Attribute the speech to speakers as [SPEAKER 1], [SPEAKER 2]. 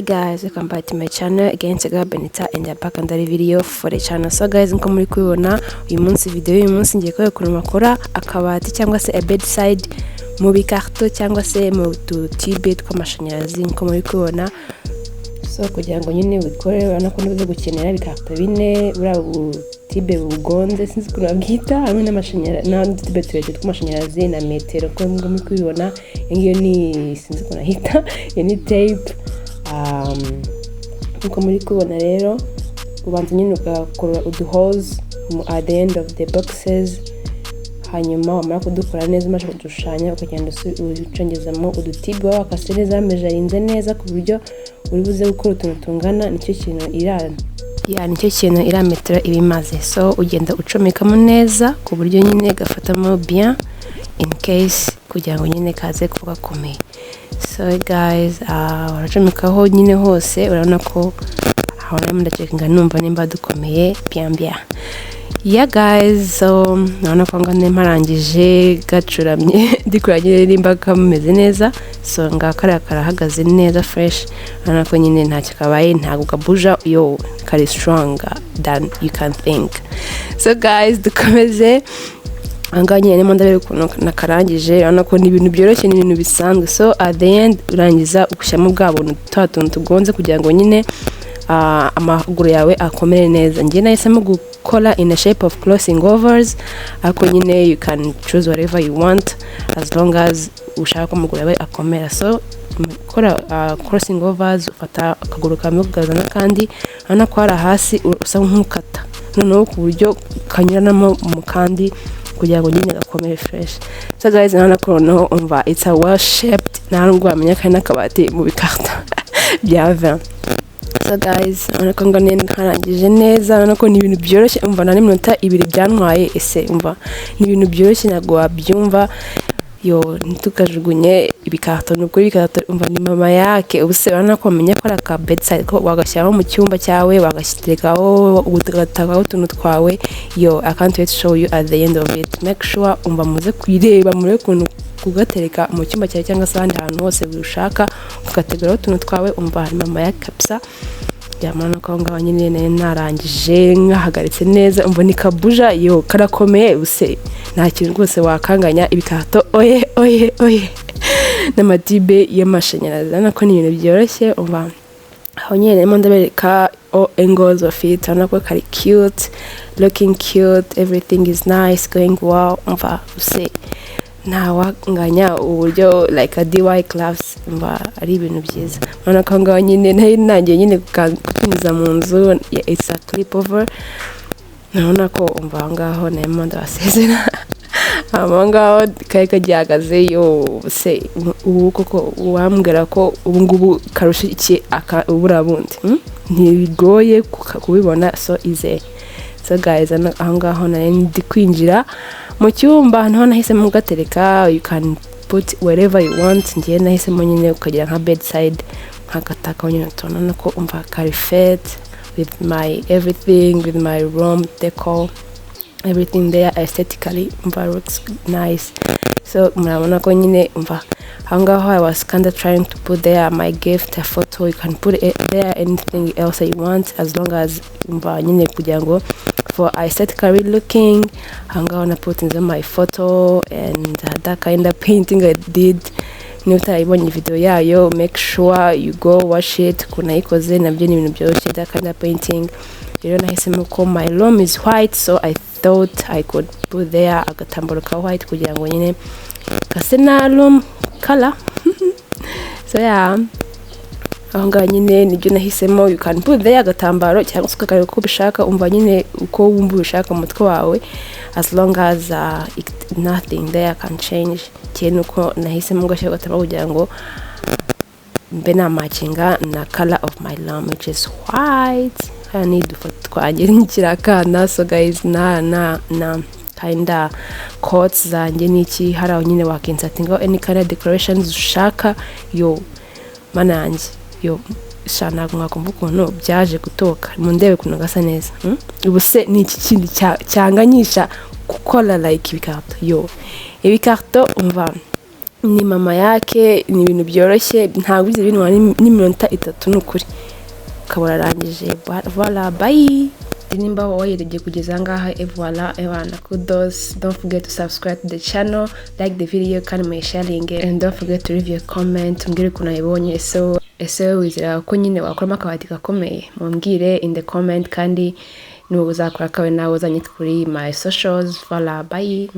[SPEAKER 1] Hi guys, welcome back to my channel again. Today Benitha and I'm back on the video for the channel. So guys, nko muri kubibona uyu munsi video y'uyu munsi ngiye kwereka ukuntu bakora akabati cyangwa se a bedside mu bikarto cyangwa se mu tutibe tw'amashanyarazi nko muri kubibona. So kugira ngo nyine ubikore urabona ko nibuze gukenera ibikarto bine bura tibe bugonze sinzi ukuntu babwita hamwe n'amashanyarazi n'udutibe tureture tw'amashanyarazi na metero ko muri kubibona ngiyo ni sinzi ukuntu ahita ni tape. Nko muri kubona rero ubanza nyine ugakora uduholes at the end of the boxes, hanyuma wamara kudukora neza umaze kudushushanya ukagenda ucengezamo udutibe wakase neza wamejarinze neza ku buryo uri buze gukora utuntu tungana nicyo kintu irametero ibimaze. So ugenda ucomekamo neza ku buryo nyine gafatamo bien in case kugira ngo nyine kaze kuba gakomeye. So guys, waracomekaho nyine hose urabona ko ahora ndacekinga numva nimba dukomeye bien. Yeah guys, so urabona ko ngane marangije gacuramye dikuranye nimba kameze neza. So ngakara karahagaze neza fresh, urabona ko nyine nta kikabaye ntago kabuja yo kari stronger than you can think. So guys, dukomeze anganye nemo ndabere ukuntu nakarangije urabona ko ni ibintu byoroshye ni ibintu bisanzwe. So at the end urangiza ukushyamo bwa buntu tuntu tugonze kugira ngo nyine amaguru yawe akomere neza. Ngiye nahisemo gukora in a shape of crossing overs, ako nyine you can choose whatever you want as long as ushaka ko amaguru yawe akomera. So kora crossing overs ufata akaguru kamwe kugazana kandi urabona ko hari hasi usa nk'ukata noneho ku buryo kanyuranamo mu kandi kugira ngo nyine gakomere fresh. So guys, urabona ko noneho umva it's a well shaped ntabwo wamenya kandi nakabati mu bikarto bya 20. So guys, urabona ko ngane nkarangije neza, urabona ko ni ibintu byoroshye umva na n'iminota 2 byantwaye ese umva ni ibintu byoroshye ntabwo wabyumva yo nitukajugunye ibikarto nuko ibikarto umva ni mama yake ubuse urabona ko amenya ko aka bedside ko wagashyiraho mu cyumba cyawe wagashyitekaho ugatakaho utuntu twawe. Yo I can't wait to show you at the end of it. Make sure umva muze kwireba muri kuntu kugatereka mu cyumba cyawe cyangwa se ahandi hantu hose ushaka ugateguraho utuntu twawe umva ni mama yake kabisa. Yamana ko ngaho nyine narangije nkahagaritse neza umva ni kabuja yo karakomeye ubuse nta kintu rwose wakanganya ibikarto oye n'amatibe y'amashanyarazi. Nako ni ibintu byoroshye umva aho nyine mo ndabereka angles of it, nako kari cute, looking cute, everything is nice, going well umva ubuse nta wanganya uburyo like a DIY class umva ari ibintu byiza. Urabona ko ngaho nyine nanjye nyine kunyuza mu nzu it's a clip over. Urabona ko umva ngaho nemo ndabasezera ngaho kari kagihagaze yo se ubu koko wambwira ko ubu ngubu karusha iki ubura bundi ntibigoye kubibona so easy. So guys, aho ngaho ndi kwinjira mu cyumba naho nahisemo gatereka you can put wherever you want. Ngiye nahisemo nyine ukagira nka bedside nk'agataka nyine tubona ko umva kari fit with my everything, with my room decor, everything there aesthetically umva looks nice. So murabona ko nyine umva aho ngaho I was kind of trying to put there my gift, a photo, you can put it there anything else you want as long as umva nyine kugira ngo for aesthetically looking. I'm gonna put in my photo and that kind of painting I did. Nutayibonye video yayo make sure you go watch it kunayikoze nabyo ni ibintu byoroshye that kind of painting. Rero nahisemo ko my room is white so I thought I could put there agatambaro ka white kugira ngo nyine kase na room color. So yeah, aho ngaho nyine nibyo nahisemo you can put there agatambaro cyangwa se ukakareba uko bishaka umva nyine uko wumva ubishaka mu mutwe wawe as long as nothing there can change. Cyane uko nahisemo gashyira agatambaro kugira ngo mbe na matchinga na color of my room which is white. I need to twagira nkirakana. So guys, na kinda coats zanjye niki hari aho nyine wakinsatinga any kind of decorations ushaka yo mananje yo shana mwakumva ukuntu byaje gutoka mu ndebe kuno gasa neza. Ubuse ni iki kindi cyanganyisha gukora like ibikarto yo ibikarto umva ni mama yake, ni ibintu byoroshye, ntabwo bize bintu n'iminota 3 n'ukuri ukaba urarangije. Voilà, bye. Nimba wayirebye kugeza ngaha, voilà, ebana kudos. Don't forget to subscribe to the channel, like the video kandi muyisharinge, and don't forget to leave your comment mbwire ukuntu ayibonye. Ese wizera ko nyine wakoramo akabati gakomeye? Mumbwire in the comment, kandi n'ubu uzakora kawe nawe uzanye kuri my socials. Voilà, bye.